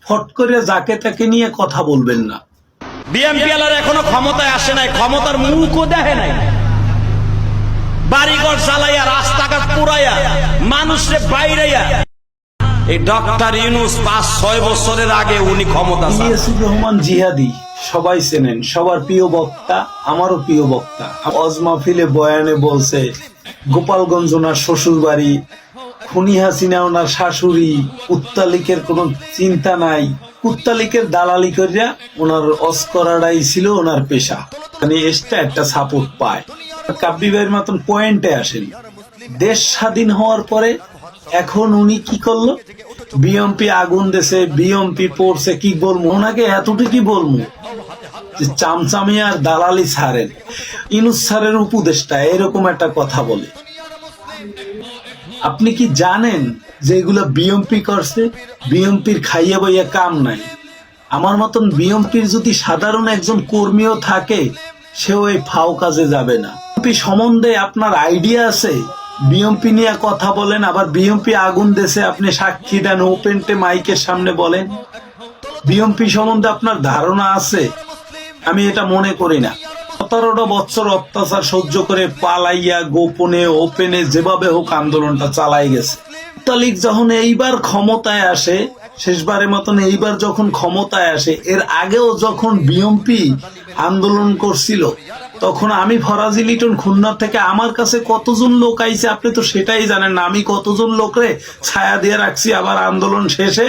ফট করে যাকে তাকে নিয়ে কথা বলবেন না। বিএনপি আলার এখনো ক্ষমতায় আসে নাই, ক্ষমতার মুখও দেখে নাই। বাড়িঘর জ্বালাইয়া, রাস্তাঘাট পুরাইয়া, মানুষরে বাইরাইয়া। এই ডক্টর ইউনূস ৫-৬ বছরের আগে উনি ক্ষমতা ইলিয়াসুর রহমান জিহাদি সবাই চেনেন, সবার প্রিয় বক্তা, আমারও প্রিয় বক্তা। ওয়াজ মাহফিলে বয়ানে বলছে গোপালগঞ্জ ওনার শ্বশুর বাড়ি, খুনি হাসিনা ওনার শাশুড়ি, কুত্তালিকের কোনো চিন্তা নাই, কুত্তালিকের দালালি করিয়া ওনার অস করাটাই ছিল ওনার পেশা। মানে এসটা একটা সাপোর্ট পায়। কাব্বি ভাইয়ের মতন পয়েন্টে আসেন। দেশ স্বাধীন হওয়ার পরে এখন উনি কি করলো? বিএমপি আগুন দেশে, বিএমপি পড়ছে, কি বলবো ওনাকে, এতটুকুই বলবো যে চামচামি আর দালালি ছাড়েন। ইউনূস স্যারের উপদেষ্টা এরকম একটা কথা বলে। আপনি কি জানেন যে এগুলা বিএমপি করছে? বিএমপির খাইয়া বইয়া কাম নাই। আমার মতন বিএমপির যদি সাধারণ একজন কর্মীও থাকে, সেও এই ফাও কাজে যাবে না। বিএমপি সম্বন্ধে আপনার আইডিয়া আছে? বিএমপি নিয়ে কথা বলেন, আবার বিএমপি আগুন দেশে আপনি সাক্ষী দেন, ওপেনটে মাইকের সামনে বলেন। বিএমপি সম্বন্ধে আপনার ধারণা আছে? আমি এটা মনে করি না। ১৭টা বছর অত্যাচার সহ্য করে পালাইয়া গোপনে ওপেনে যেভাবে হোক আন্দোলনটা চালাই গেছে। তালিক যখন এইবার ক্ষমতায় আসে, শেষবারের মতন এইবার যখন ক্ষমতায় আসে, এর আগেও যখন বিএমপি আন্দোলন করছিল, তখন আমি ফরাজি লিটন খুলনা থেকে, আমার কাছে কতজন লোক আইছে আপনি তো সেটাই জানেন না। আমি কতজন লোকরে ছায়া দিয়ে রাখছি, আবার আন্দোলন শেষে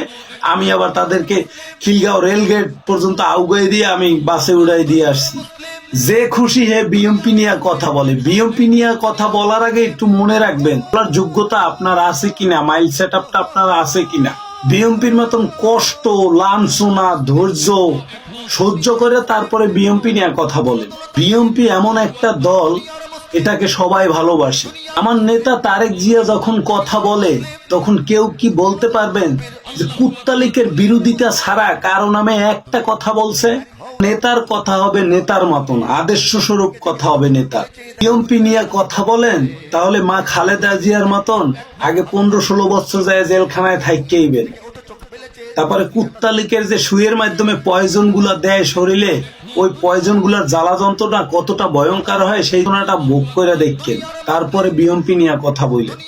আমি আবার তাদেরকে খিলগাঁও রেলগেট পর্যন্ত আউগাই দিয়ে আমি বাসে উড়াই দিয়ে আসছি। যে খুশি হে বিএমপি নিয়ে কথা বলে। বিএমপি নিয়ে কথা বলার আগে একটু মনে রাখবেন আপনার যোগ্যতা আপনার আছে কিনা, মাইল সেট আপটা আপনার আছে কিনা। বিএমপির মতন কষ্ট, লাঞ্ছনা, ধৈর্য সহ্য করে তারপরে বিএমপি নিয়ে কথা বলেন। বিএমপি এমন একটা দল, এটাকে সবাই ভালোবাসে। আমার নেতা তারেক জিয়া যখন কথা বলে, তখন কেউ কি বলতে পারবেন যে কুত্তালিকের বিরোধিতা ছাড়া কারো নামে একটা কথা বলছে? নেতার কথা হবে নেতার মতন, আদর্শ স্বরূপ কথা হবে নেতার। বিএমপি নিয়ে কথা বলেন, তাহলে মা খালেদা জিয়ার মতন আগে ১৫-১৬ বছর যায় জেলখানায় থাইকেইবেন। তারপরে কুত্তালিকের যে সুইয়ের মাধ্যমে পয়জন গুলা দেয় শরীরে, ওই পয়জন গুলার জ্বালা যন্ত্রটা কতটা ভয়ঙ্কর হয় সেই ঘটনাটা ভোগ করে দেখেন, তারপরে বিএমপি নিয়ে কথা বললেন।